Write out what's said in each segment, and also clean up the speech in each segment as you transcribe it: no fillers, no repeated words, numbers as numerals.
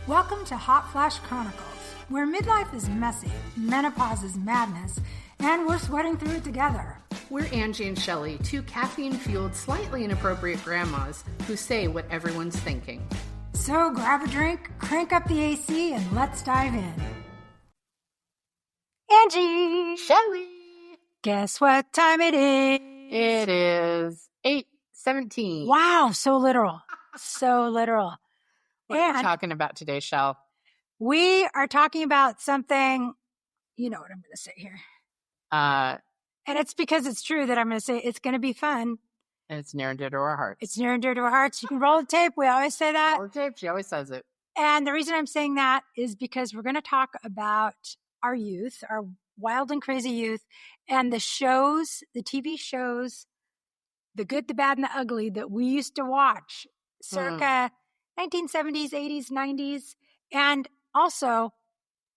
Welcome to Hot Flash Chronicles, where midlife is messy, menopause is madness, and we're sweating through it together. We're Angie and Shelly, two caffeine-fueled, slightly inappropriate grandmas who say what everyone's thinking. So grab a drink, crank up the AC, and let's dive in. Angie! Shelly! Guess what time it is? It is 8:17. Wow, so literal. So literal. What are we talking about today, Shell? We are talking about something, you know what I'm going to say here. And it's because it's true that I'm going to say it's going to be fun. And it's near and dear to our hearts. It's near and dear to our hearts. You can roll the tape. We always say that. Roll the tape. She always says it. And the reason I'm saying that is because we're going to talk about our youth, our wild and crazy youth, and the shows, the TV shows, the good, the bad, and the ugly that we used to watch circa 1970s, 80s, 90s. And also,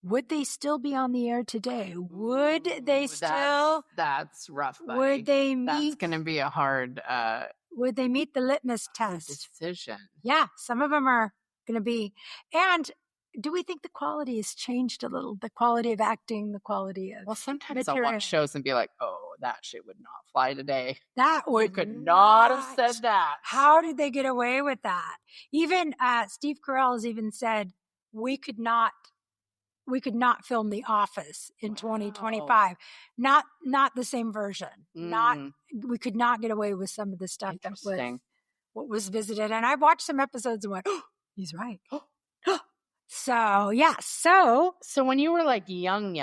would they still be on the air today? Would they still? That's rough, buddy. Would they meet? That's going to be a hard would they meet the litmus test? Decision. Yeah, some of them are going to be. And do we think the quality has changed a little? The quality of acting, the quality of sometimes material. I'll watch shows and be like, oh, that shit would not fly today. That would You could not have said that. How did they get away with that? Even Steve Carell has even said we could not film The Office in 2025. Not the same version. We could not get away with some of the stuff that was what was visited. And I watched some episodes and went, oh, he's right. So, yeah. So when you were like young,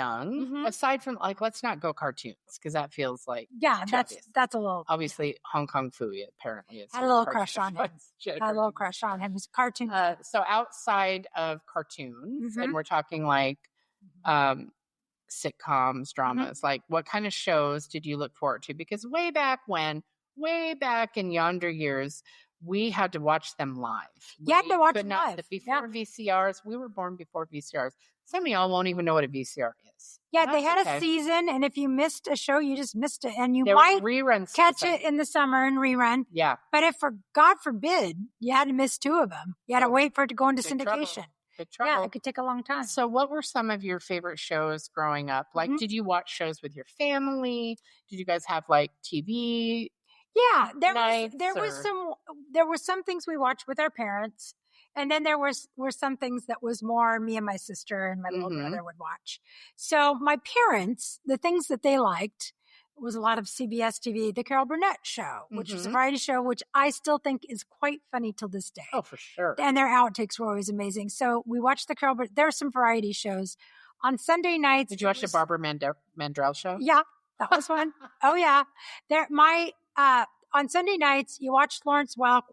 aside from like, let's not go cartoons because that feels like that's a little obviously Hong Kong Fooey. Apparently, had a little crush on him. Had a little crush on him. He's a cartoon. So outside of cartoons, and we're talking like sitcoms, dramas. Like, what kind of shows did you look forward to? Because way back in yonder years, we had to watch them live. You had to watch them live. Before VCRs. We were born before VCRs. Some of y'all won't even know what a VCR is. Yeah, they had a season, and if you missed a show, you just missed it. And there might reruns catch it in the summer and rerun. Yeah. But if, for God forbid, you had to miss two of them, you had to wait for it to go into syndication. Big trouble. Yeah, it could take a long time. So what were some of your favorite shows growing up? Like, did you watch shows with your family? Did you guys have like TV? Yeah, there were some things we watched with our parents, and then there were some things that was more me and my sister and my little brother would watch. So my parents, the things that they liked was a lot of CBS TV, the Carol Burnett show, which was a variety show, which I still think is quite funny till this day. Oh, for sure. And their outtakes were always amazing. So we watched the Carol Burnett. There are some variety shows on Sunday nights. Did you watch the Barbara Mandrell show? Yeah, that was one. Oh yeah, on Sunday nights, you watched Lawrence Welk,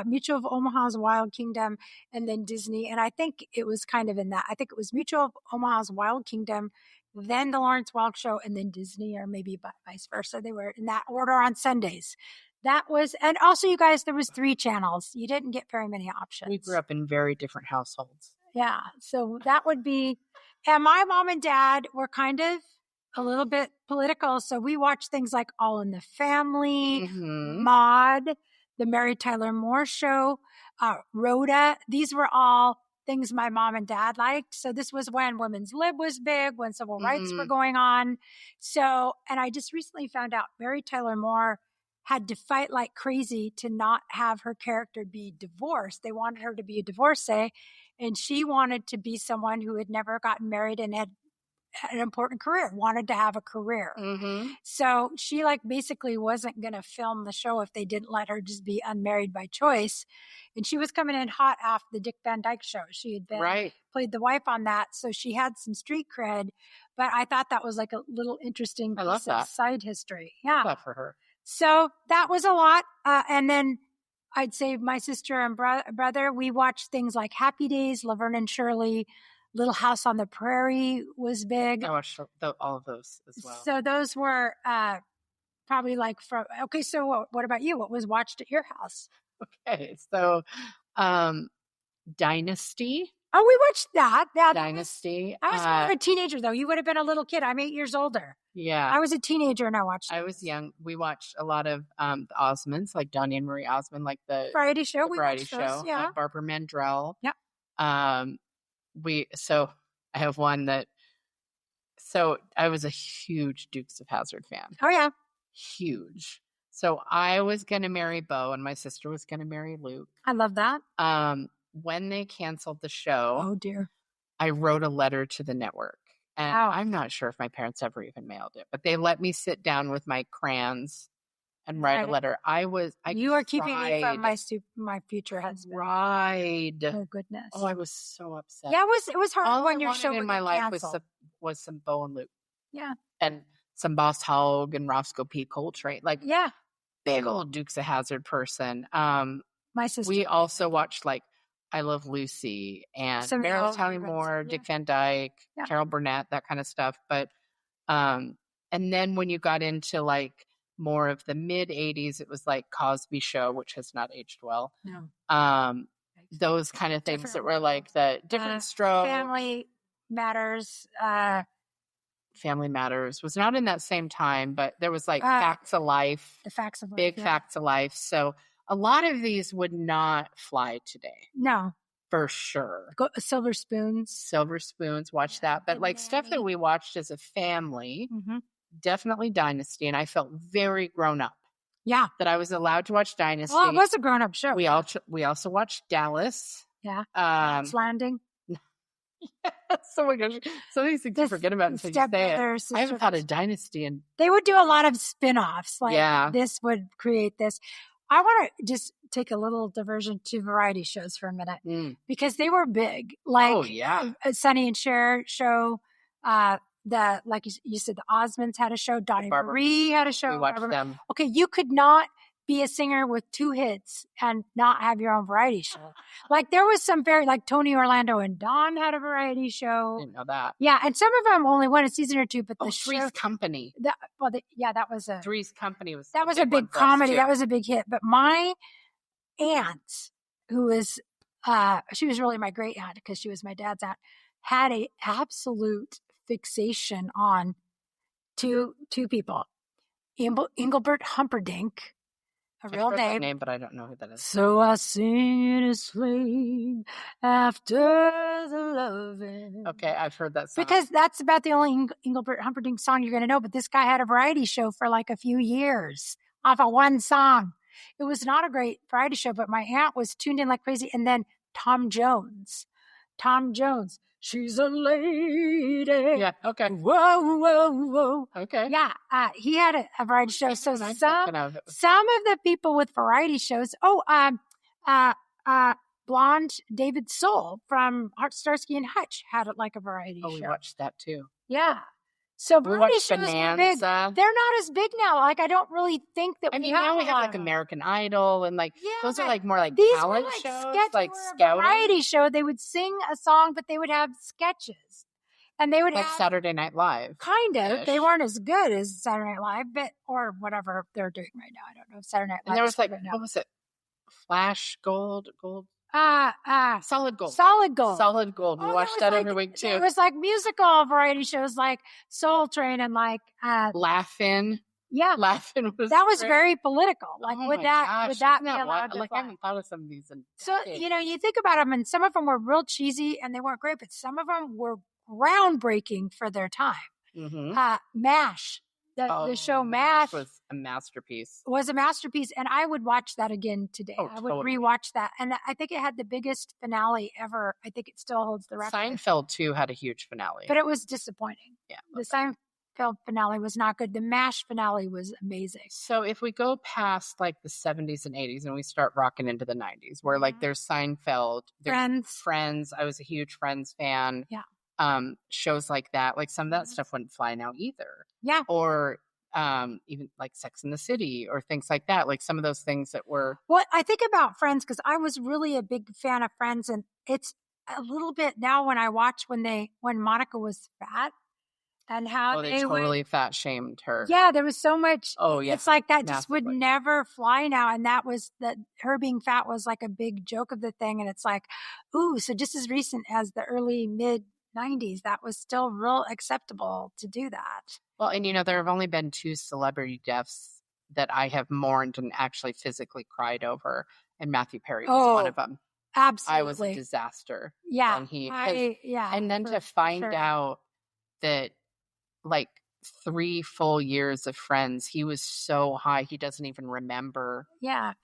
Mutual of Omaha's Wild Kingdom, and then Disney. And I think it was kind of in that. I think it was Mutual of Omaha's Wild Kingdom, then the Lawrence Welk show, and then Disney, or maybe vice versa. They were in that order on Sundays. That was, and also, you guys, there was 3 channels. You didn't get very many options. We grew up in very different households. Yeah, so that would be, and my mom and dad were kind of a little bit political. So we watched things like All in the Family, Maude, the Mary Tyler Moore Show, Rhoda. These were all things my mom and dad liked. So this was when women's lib was big, when civil rights were going on. So, and I just recently found out Mary Tyler Moore had to fight like crazy to not have her character be divorced. They wanted her to be a divorcee, and she wanted to be someone who had never gotten married and had an important career, wanted to have a career. So she like basically wasn't going to film the show if they didn't let her just be unmarried by choice. And she was coming in hot after the Dick Van Dyke Show. She had been played the wife on that. So she had some street cred, but I thought that was like a little interesting piece of side history. Yeah. I love that for her. So that was a lot. And then I'd say my sister and brother, we watched things like Happy Days, Laverne and Shirley, Little House on the Prairie was big. I watched all of those as well. So those were probably like okay, so what about you? What was watched at your house? Okay, so Dynasty. Oh, we watched that. Dynasty. I was more of a teenager, though. You would have been a little kid. I'm 8 years older. Yeah. I was a teenager and I watched I was young. We watched a lot of the Osmonds, like Donnie and Marie Osmond, like the variety show. Variety show. Yeah. Barbara Mandrell. Yep. So I have one that, so I was a huge Dukes of Hazzard fan. Oh, yeah. Huge. So I was going to marry Bo and my sister was going to marry Luke. I love that. When they canceled the show, oh dear, I wrote a letter to the network. And Wow. I'm not sure if my parents ever even mailed it, but they let me sit down with my crayons and write a letter. You are keeping me from my future husband. Cried. Oh goodness. Oh, I was so upset. Yeah, it was hard All when I your wanted show in my life was some Bo and Luke. Yeah. And some Boss Hogg and Roscoe P. Coltrane. Like, yeah, big old Dukes of Hazzard person. my sister. We also watched like I Love Lucy and Meryl Tyler Moore, Dick Van Dyke, Carol Burnett, that kind of stuff. But and then when you got into like more of the mid 80s, it was like Cosby Show, which has not aged well. No. Those kind of things that were like the different strokes. Family Matters. Family Matters was not in that same time, but there was like Facts of Life. The Facts of Life. Big Facts of Life. So a lot of these would not fly today. No. For sure. Silver Spoons. Watch that. But like stuff that we watched as a family, definitely Dynasty. And I felt very grown up. Yeah. That I was allowed to watch Dynasty. Well, it was a grown up show. We also watched Dallas. Yeah. Landing. Oh my gosh. Some of these things you forget about until you say it. I haven't thought of Dynasty. And they would do a lot of spin-offs. Like this would create this. I want to just take a little diversion to variety shows for a minute because they were big. Like Sonny and Cher show. Like you said, the Osmonds had a show. Donnie Marie had a show. We watched them. Okay, you could not be a singer with 2 hits and not have your own variety show. Like there was some like Tony Orlando and Dawn had a variety show. Didn't know that. Yeah, and some of them only went a season or 2, but the Three's Company. that was a Three's Company was a big comedy. That was a big hit. But my aunt, who was she was really my great aunt because she was my dad's aunt, had a absolute fixation on two people, Engelbert Humperdinck. A real name, but I don't know who that is. So I sing in his flame after the loving. Okay, I've heard that song. Because that's about the only Engelbert Humperdinck song you're going to know. But this guy had a variety show for like a few years off of one song. It was not a great variety show, but my aunt was tuned in like crazy. And then Tom Jones. She's a lady. Yeah, okay. Whoa. Okay. Yeah, he had a variety show. So some of the people with variety shows. Blonde David Soul from Starsky and Hutch had it like a variety show. Oh, we watched that too. Yeah. So variety shows Bonanza. were big. They're not as big now. Like I don't really think that. Now we have like American Idol and like those are like more like these talent were shows, like scouting. Variety show. They would sing a song, but they would have sketches, and they would like have Saturday Night Live. Kind of. They weren't as good as Saturday Night Live, but or whatever they're doing right now. I don't know if Saturday Night Live. And there was like what was it? Flash Gold. Solid Gold. We watched that every week too. It was like musical variety shows like Soul Train and like Laugh-In. Yeah. Laugh-In was very political. Like would that be allowed? Like I haven't thought of some of these in So you think about them and some of them were real cheesy and they weren't great, but some of them were groundbreaking for their time. MASH. The show MASH was a masterpiece. And I would watch that again today. I would rewatch that. And I think it had the biggest finale ever. I think it still holds the record. Seinfeld, too, had a huge finale. But it was disappointing. Yeah. The Seinfeld finale was not good. The MASH finale was amazing. So if we go past like the 70s and 80s and we start rocking into the 90s, where like there's Seinfeld, there's Friends. I was a huge Friends fan. Yeah. Shows like that, like some of that stuff wouldn't fly now either. Yeah. Or even like Sex and the City or things like that, like some of those things that were. Well, I think about Friends because I was really a big fan of Friends, and it's a little bit now when I watch when Monica was fat and how they totally fat shamed her. Yeah, there was so much. Oh yeah, it's like that just would never fly now, and that was that her being fat was like a big joke of the thing, and it's like, ooh, so just as recent as the early mid 90s, that was still real acceptable to do that. Well, and there have only been 2 celebrity deaths that I have mourned and actually physically cried over, and Matthew Perry was one of them. Absolutely. I was a disaster. Yeah. And then to find out that like 3 full years of Friends, he was so high, he doesn't even remember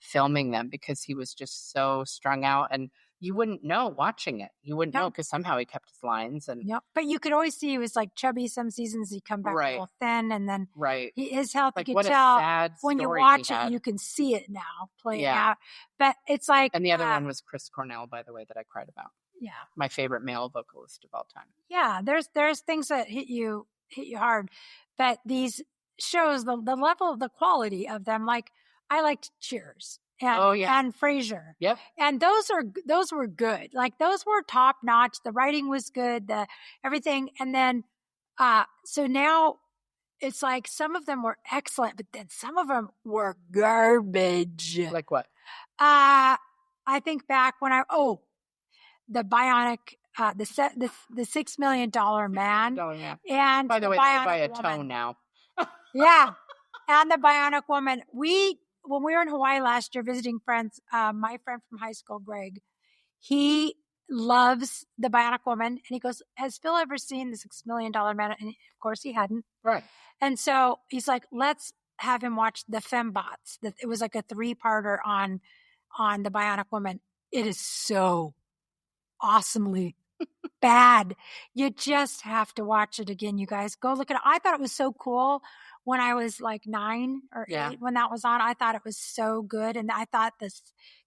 filming them because he was just so strung out. And you wouldn't know watching it. You wouldn't know because somehow he kept his lines. And but you could always see he was like chubby some seasons. He'd come back a little thin, and then his health, like, you could tell when you watch it, you can see it now playing out. But it's like, and the other one was Chris Cornell, by the way, that I cried about. Yeah, my favorite male vocalist of all time. Yeah, there's things that hit you hard, but these shows, the level, the quality of them, like I liked Cheers and Frasier. Yep. And those were good. Like those were top notch. The writing was good, the everything. And then so now it's like some of them were excellent, but then some of them were garbage. Like what? I think back when the Bionic, the $6 million man. And by the way, they buy a tone now. Yeah. And the Bionic Woman. When we were in Hawaii last year visiting friends, my friend from high school, Greg, he loves the Bionic Woman. And he goes, has Phil ever seen the $6 million man? And of course he hadn't. Right. And so he's like, let's have him watch the Fembots. It was like a 3-parter on the Bionic Woman. It is so awesomely bad. You just have to watch it again, you guys. Go look at it. I thought it was so cool when I was like 9 or 8 when that was on. I thought it was so good, and I thought the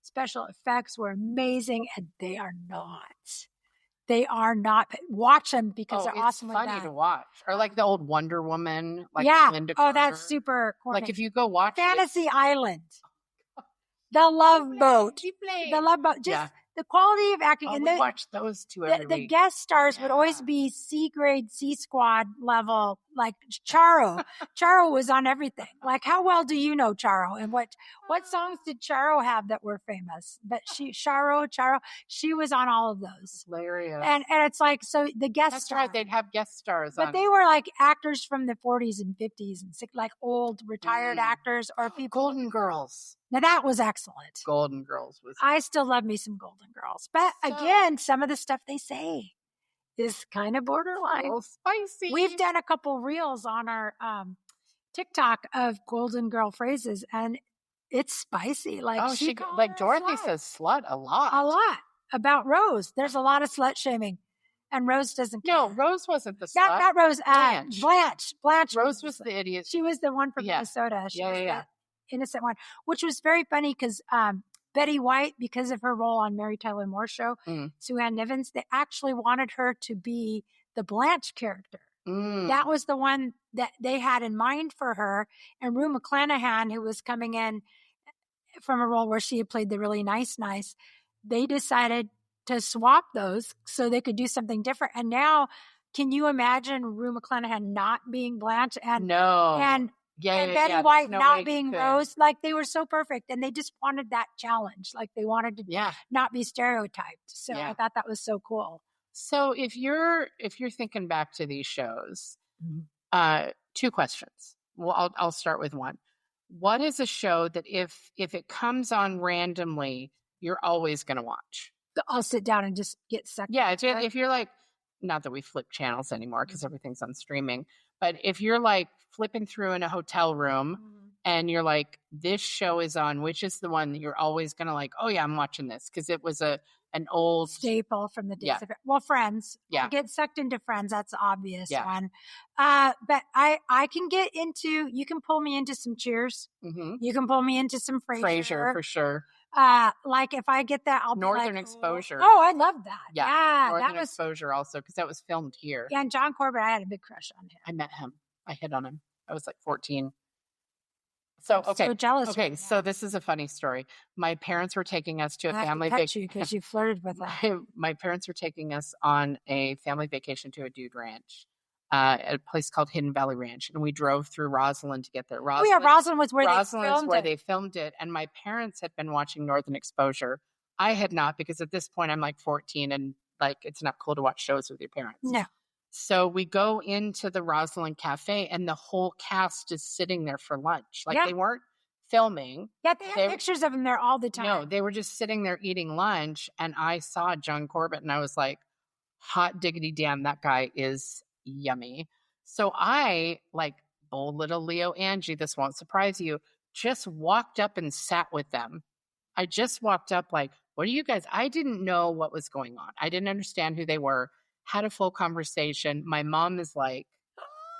special effects were amazing, and they are not. They are not. Watch them because they're awesomely funny bad. To watch. Or like the old Wonder Woman, like Linda Carter. That's super corny. Like if you go watch Fantasy Island, The Love Boat, just the quality of acting. And we watch those two every week. The guest stars would always be C-grade, C-squad level, like Charo. Charo was on everything. Like, how well do you know Charo? And what songs did Charo have that were famous? But Charo, she was on all of those. Hilarious. And it's like, so the guest stars. Right, they'd have guest stars But they were like actors from the 40s and 50s and like old retired actors or people. Golden Girls. Now that was excellent. Golden Girls was. I still love me some Golden Girls. But again, some of the stuff they say is kind of borderline. A little spicy. We've done a couple reels on our TikTok of Golden Girl phrases, and it's spicy. Like Dorothy says slut a lot. A lot. About Rose. There's a lot of slut shaming. And Rose doesn't care. No, Rose wasn't the slut. Not Rose. Blanche. Rose was the idiot. She was the one from Minnesota. She was the innocent one, which was very funny because Betty White, because of her role on Mary Tyler Moore's show, Sue Ann Nivens, they actually wanted her to be the Blanche character. That was the one that they had in mind for her. And Rue McClanahan, who was coming in from a role where she had played the really nice, they decided to swap those so they could do something different. And now, can you imagine Rue McClanahan not being Blanche? And Betty White not being Rose? Like, they were so perfect, and they just wanted that challenge. Like, they wanted to not be stereotyped. So I thought that was so cool. So if you're thinking back to these shows, 2 questions. Well, I'll start with one. What is a show that if it comes on randomly, you're always going to watch? I'll sit down and just get sucked. Yeah, if you're like, not that we flip channels anymore because everything's on streaming, but if you're like flipping through in a hotel room and you're like, this show is on, which is the one that you're always going to like, oh yeah, I'm watching this because it was an old staple from the days of it. Well, Friends. Yeah. Get sucked into Friends. That's the obvious one. But I can get into, you can pull me into some Cheers. You can pull me into some Frasier. For sure. Like if I get that, I'll Northern be like, Exposure. Oh, I love that. Yeah. Northern Exposure also, because that was filmed here. Yeah, and John Corbett, I had a big crush on him. I met him. I hit on him. I was like 14. So, okay. So jealous. Okay. So this is a funny story. My parents were taking us to a family vacation. Because you flirted with them. My parents were taking us on a family vacation to a dude ranch. At a place called Hidden Valley Ranch, and we drove through Roslyn to get there. Roslyn was where they filmed it, and my parents had been watching Northern Exposure. I had not, because at this point I'm like 14, and like it's not cool to watch shows with your parents. No. So we go into the Roslyn Cafe, and the whole cast is sitting there for lunch. Like they weren't filming. Yeah, they have pictures of him there all the time. No, they were just sitting there eating lunch, and I saw John Corbett, and I was like, hot diggity damn, that guy is yummy. So I, like bold little Leo Angie, this won't surprise you, just walked up and sat with them. I just walked up like, what are you guys? I didn't know what was going on. I didn't understand who they were. Had a full conversation. My mom is like,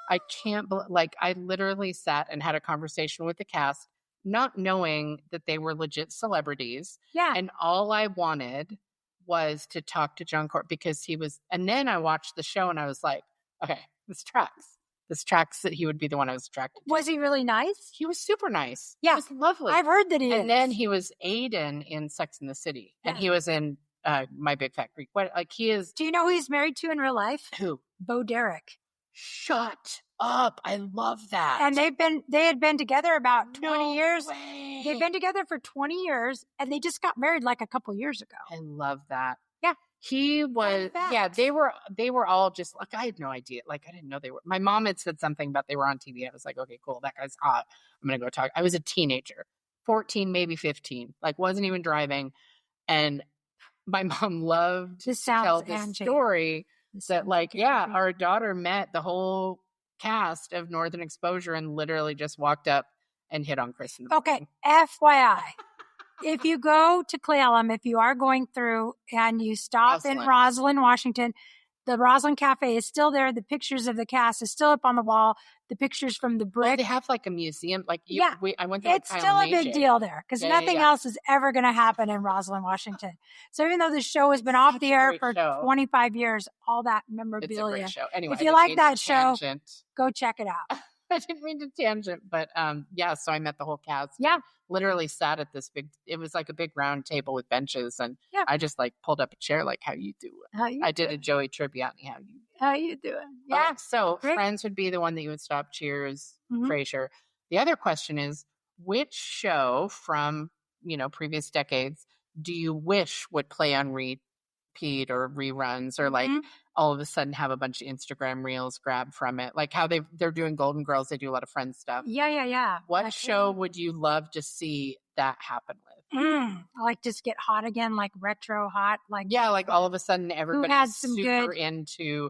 I can't believe, like, I literally sat and had a conversation with the cast, not knowing that they were legit celebrities. Yeah. And all I wanted was to talk to John Court because he was, and then I watched the show and I was like, okay, this tracks that he would be the one I was attracted to. Was he really nice? He was super nice. Yeah. He was lovely. I've heard that he is. And then he was Aiden in Sex and the City. Yeah. And he was in My Big Fat Greek. What, like, he is. Do you know who he's married to in real life? Who? Bo Derek. Shut up. I love that. And they had been together about 20 years. Way. They've been together for 20 years and they just got married like a couple years ago. I love that. Yeah. He was, yeah, they were all just like, I had no idea. Like, I didn't know they were, my mom had said something about they were on TV. I was like, okay, cool. That guy's hot. I'm going to go talk. I was a teenager, 14, maybe 15, like wasn't even driving. And my mom loved to tell this story that like, yeah, our daughter met the whole cast of Northern Exposure and literally just walked up and hit on Chris. Okay. FYI. If you go to Cle Elum, if you are going through and you stop in Roslyn, Washington, the Roslyn Cafe is still there. The pictures of the cast is still up on the wall. The pictures from the brick. Well, they have like a museum. Like I went there. It's still a big deal there because nothing else is ever going to happen in Roslyn, Washington. So even though the show has been off the air for 25 years, all that memorabilia. It's a great show. Anyway, if you like that show, go check it out. I didn't mean to tangent, but yeah, so I met the whole cast. Yeah. Literally sat at this it was like a big round table with benches, and I just like pulled up a chair like, how you doing? I did a Joey Tribbiani, how you doing? Yeah. Okay, so Friends would be the one that you would stop. Cheers, Frasier. The other question is, which show from, previous decades do you wish would play on repeat or reruns or like all of a sudden have a bunch of Instagram reels grabbed from it, like how they're doing Golden Girls, they do a lot of Friends stuff. Yeah. What show would you love to see that happen with? Like just get hot again, like retro hot, like like all of a sudden everybody's super into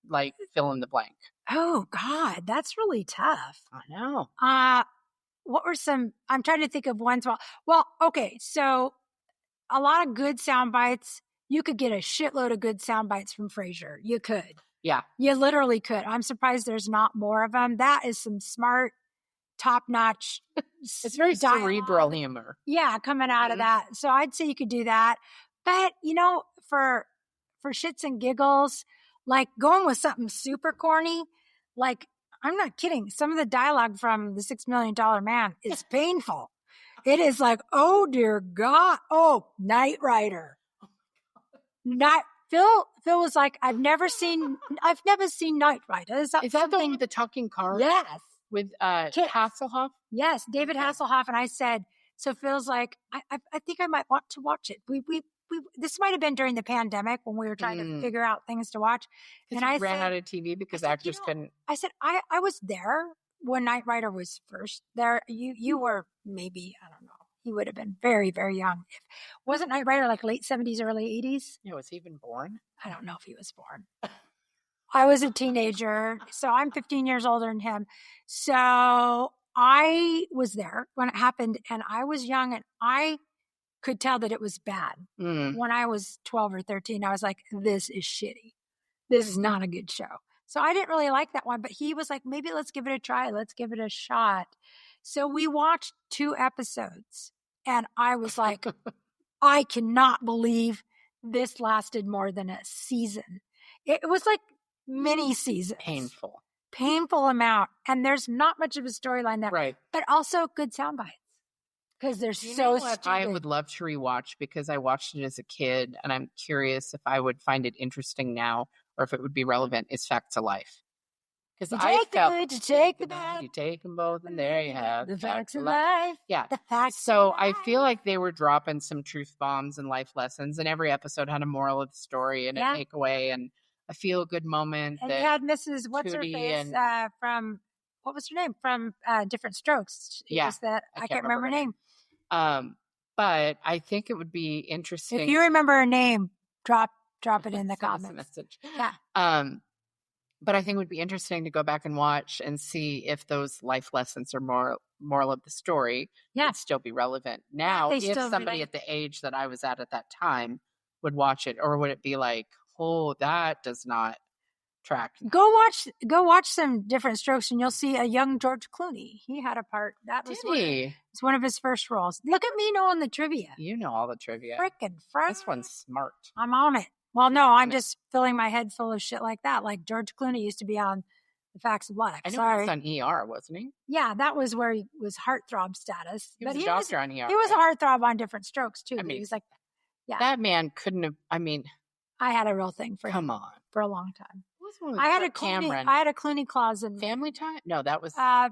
like fill in the blank. Oh God, that's really tough. I know. What were some? I'm trying to think of ones. Well, okay, so a lot of good sound bites. You could get a shitload of good sound bites from Frasier. You could. Yeah. You literally could. I'm surprised there's not more of them. That is some smart, top-notch. It's very cerebral humor. Yeah, coming out of that. So I'd say you could do that. But, for shits and giggles, like going with something super corny, like, I'm not kidding. Some of the dialogue from The $6 Million Man is painful. It is like, oh, dear God. Oh, Knight Rider. Phil was like, I've never seen Knight Rider. Is that the one with the talking car? Yes. With Hasselhoff? Yes, David Hasselhoff. And I said, so Phil's like, I think I might want to watch it. We this might have been during the pandemic when we were trying to figure out things to watch. And I ran out of TV because actors couldn't. I said, I was there when Knight Rider was first there. You were maybe, I don't know. He would have been very, very young. Wasn't Knight Rider like late 70s, early 80s? Yeah, was he even born? I don't know if he was born. I was a teenager, so I'm 15 years older than him. So I was there when it happened, and I was young, and I could tell that it was bad. When I was 12 or 13, I was like, this is shitty. This is not a good show. So I didn't really like that one, but he was like, maybe let's give it a try. Let's give it a shot. So we watched 2 episodes. And I was like, I cannot believe this lasted more than a season. It was like mini seasons. Painful amount. And there's not much of a storyline there. Right. But also good sound bites. Because they're so stupid. I would love to rewatch because I watched it as a kid. And I'm curious if I would find it interesting now or if it would be relevant, is Facts of Life. Because I felt the good to take the bad. You take them both, and there you have the facts of life. Yeah. The facts. So I feel like they were dropping some truth bombs and life lessons, and every episode had a moral of the story and a takeaway and a feel good moment. And you had Mrs. What's her face from what was her name from Different Strokes? Yeah, I can't remember her name. But I think it would be interesting. If you remember her name, drop it in the comments. Message. Yeah. But I think it would be interesting to go back and watch and see if those life lessons or moral of the story would still be relevant now. If somebody at the age that I was at that time would watch it, or would it be like, oh, that does not track? Go watch some Different Strokes, and you'll see a young George Clooney. He had a part. It's one of his first roles. Look at me knowing the trivia. You know all the trivia. Frickin' friend. This one's smart. I'm on it. Well, no, I'm just filling my head full of shit like that. Like George Clooney used to be on The Facts of Life. I know he was on ER, wasn't he? Yeah, that was where he was heartthrob status. He was a doctor on ER. He was a heartthrob on Different Strokes too. He was like, that man couldn't have. I had a real thing for him. Come on, for a long time. I had a Clooney clause in Family Time. No, that was. Oh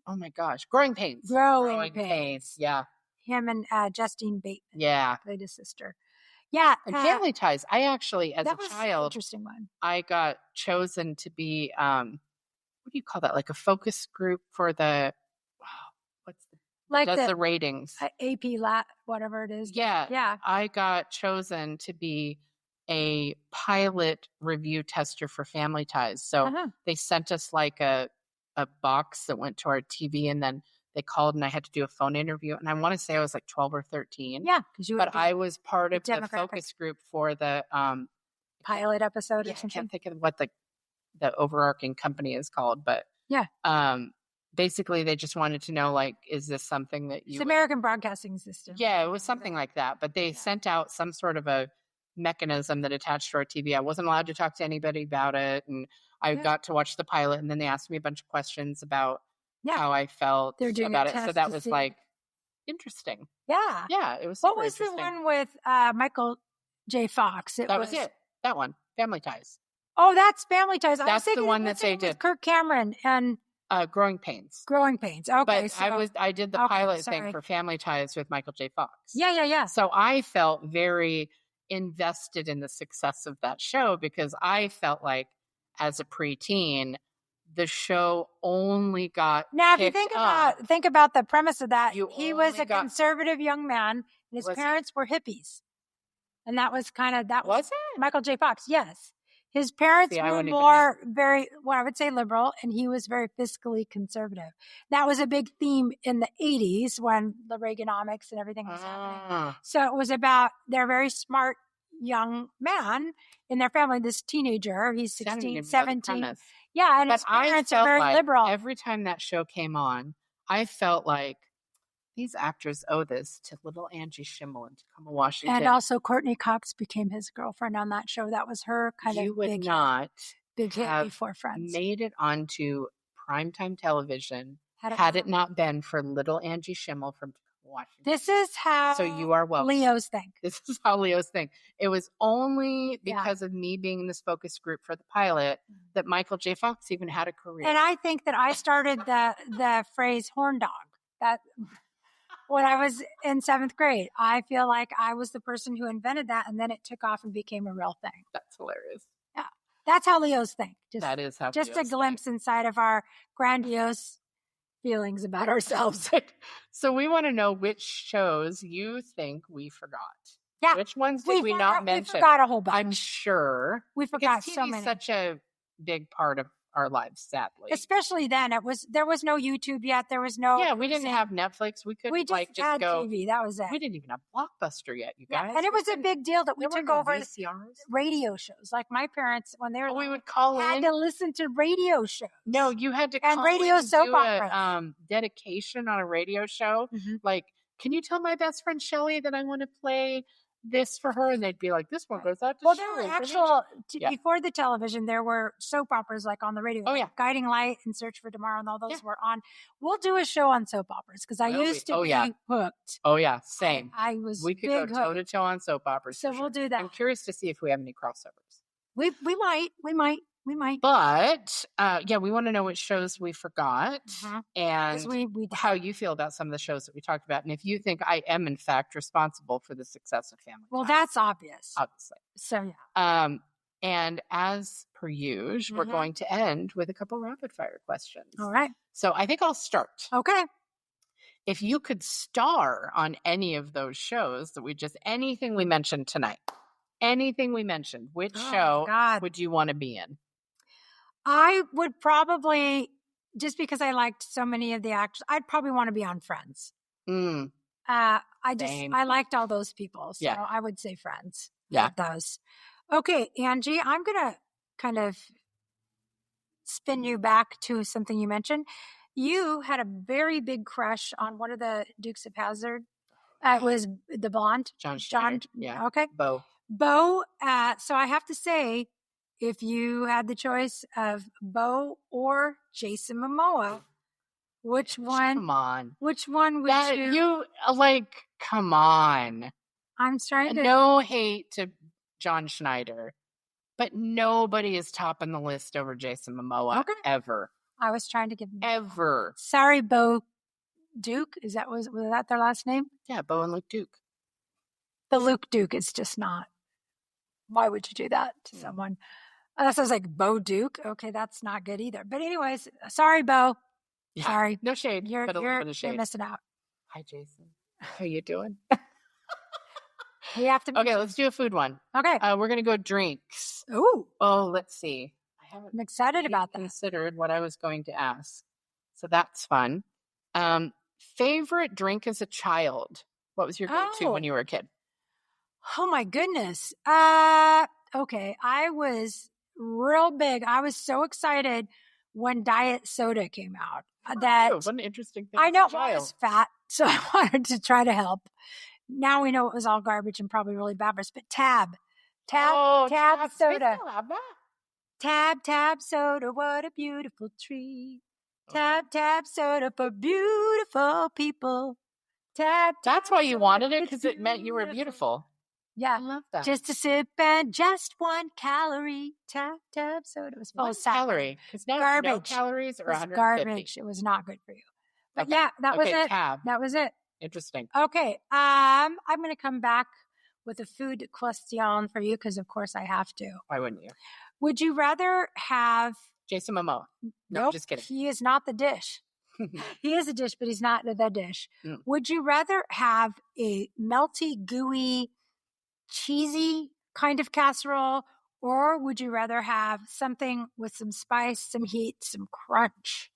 my gosh, Growing Pains. Growing Pains. Yeah. Him and Justine Bateman. Yeah. Played his sister. Yeah. And Family Ties. I actually, as a child, an interesting one. I got chosen to be, what do you call that? Like a focus group for the, the ratings. AP whatever it is. Yeah. Yeah. I got chosen to be a pilot review tester for Family Ties. So they sent us like a box that went to our TV, and then they called and I had to do a phone interview. And I want to say I was like 12 or 13. Yeah. But I was part of the focus group for the pilot episode or something. I can't think of what the overarching company is called, but basically they just wanted to know, like, is this something that It's American Broadcasting System. Yeah, it was something like that. But they sent out some sort of a mechanism that attached to our TV. I wasn't allowed to talk to anybody about it. And I got to watch the pilot, and then they asked me a bunch of questions about how I felt about it. So that was like interesting. Yeah. Yeah. It was. What was the one with Michael J. Fox? That was it. That one. Family Ties. Oh, that's Family Ties. That's the one that they did. Kirk Cameron and Growing Pains. Growing Pains. Okay. But I did the pilot thing for Family Ties with Michael J. Fox. Yeah. So I felt very invested in the success of that show, because I felt like as a preteen, the show only got now. If you think about the premise of that, he was a conservative young man, and his parents were hippies, and that was it Michael J. Fox. Yes, his parents were more I would say liberal, and he was very fiscally conservative. That was a big theme in the 80s when the Reaganomics and everything was happening. So it was about their very smart young man in their family, this teenager. He's 16, 17. Yeah, and his parents are very liberal. Every time that show came on, I felt like these actors owe this to little Angie Schimmel and Tacoma, Washington. And also Courtney Cox became his girlfriend on that show. That was her kind of big hit before Friends. Made it onto primetime television had it not been for little Angie Schimmel from Washington. This is how you are welcome. Leos think. This is how Leos think. It was only because of me being in this focus group for the pilot that Michael J. Fox even had a career. And I think that I started the phrase horn dog. That when I was in 7th grade, I feel like I was the person who invented that, and then it took off and became a real thing. That's hilarious. Yeah, that's how Leos think. That is how. Just Leos a glimpse inside of our grandiose feelings about ourselves. So we want to know which shows you think we forgot. Yeah. Which ones did we not mention? We forgot a whole bunch. I'm sure. We forgot so many. Such a big part of our lives, sadly. Especially then. There was no YouTube yet. There was no. Yeah, we didn't have Netflix. We could just had go. TV. That was it. We didn't even have Blockbuster yet, you guys. And it was a big deal that we took over VCRs. Radio shows. Like my parents, when they were we would call had to listen to radio shows. No, you had to call radio soap operas. Dedication on a radio show. Mm-hmm. Like, can you tell my best friend Shelly that I want to play this for her? And they'd be like, this one goes out to there were before the television, there were soap operas like on the radio. Oh, yeah. Guiding Light and Search for Tomorrow, and all those were on. We'll do a show on soap operas, because I used to be hooked. Oh, yeah. Same. I was We could go toe-to-toe on soap operas. So we'll do that. I'm curious to see if we have any crossovers. We might. But, we want to know which shows we forgot, and how you feel about some of the shows that we talked about. And if you think I am, in fact, responsible for the success of Family Ties. That's obvious. Obviously. So, yeah. And as per usual, we're going to end with a couple rapid fire questions. All right. So I think I'll start. Okay. If you could star on any of those shows anything we mentioned tonight, which show would you want to be in? I would probably, just because I liked so many of the actors, I'd probably want to be on Friends. I liked all those people. So I would say Friends. Yeah. Those. Okay, Angie, I'm going to kind of spin you back to something you mentioned. You had a very big crush on one of the Dukes of Hazzard. It was the blonde. John. Yeah. Okay. Bo. So I have to say, if you had the choice of Bo or Jason Momoa, which one? Come on. Which one would you? Come on. I'm trying to. No hate to John Schneider, but nobody is topping the list over Jason Momoa ever. I was trying to give ever. Sorry, Bo Duke. Was that their last name? Yeah, Bo and Luke Duke. The Luke Duke is just not. Why would you do that to someone? That sounds like Bo Duke. Okay, that's not good either. But anyways, sorry, Bo. Yeah, sorry. No shade. You're shade. missing out. Hi, Jason. How you doing? We have to. Okay, let's do a food one. Okay. We're going to go drinks. Ooh. Oh, let's see. I'm excited about that. Considered what I was going to ask. So that's fun. Favorite drink as a child? What was your go-to when you were a kid? Oh my goodness. Okay. I was real big. I was so excited when diet soda came out. What an interesting thing. I know I was fat, so I wanted to try to help. Now we know it was all garbage and probably really bad for us, but Tab soda. I still have that. Tab soda, what a beautiful treat. Tab soda for beautiful people. That's why you wanted it, because it meant you were beautiful. Yeah. I love that. Just a sip and just 1 calorie. Tab soda. It was full of calorie. Because now garbage. No calories or 150. Garbage. It was not good for you. But yeah, that was it. Tab. That was it. Interesting. Okay. I'm going to come back with a food question for you because, of course, I have to. Why wouldn't you? Would you rather have Jason Momoa? No, nope, just kidding. He is not the dish. He is a dish, but he's not the dish. Would you rather have a melty, gooey, cheesy kind of casserole, or would you rather have something with some spice, some heat, some crunch?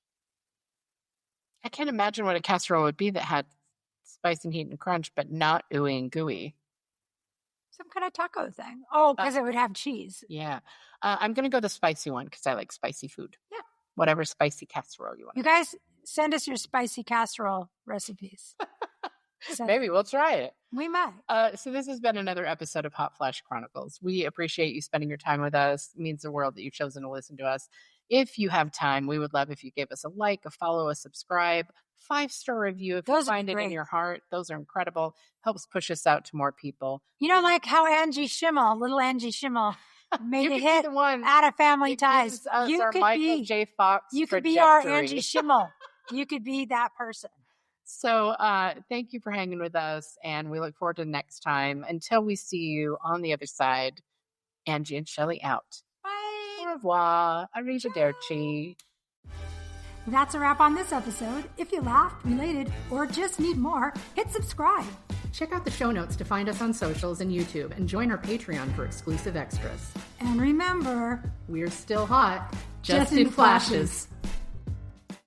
I can't imagine what a casserole would be that had spice and heat and crunch, but not ooey and gooey. Some kind of taco thing. Oh, because it would have cheese. Yeah. I'm going to go the spicy one because I like spicy food. Yeah. Whatever spicy casserole you want. You guys send us your spicy casserole recipes. Maybe we'll try it. We might. So this has been another episode of Hot Flash Chronicles. We appreciate you spending your time with us. It means the world that you've chosen to listen to us. If you have time, we would love if you gave us a like, a follow, a subscribe, 5-star review if you find it in your heart. Those are incredible. Helps push us out to more people. You know, like how little Angie Schimmel, made a hit out of Family Ties. You could be J. Fox. You could be our Angie Schimmel. You could be that person. So thank you for hanging with us, and we look forward to next time. Until we see you on the other side, Angie and Shelly out. Bye. Au revoir. Arrivederci. That's a wrap on this episode. If you laughed, related, or just need more, hit subscribe. Check out the show notes to find us on socials and YouTube, and join our Patreon for exclusive extras. And remember, we're still hot, just in flashes.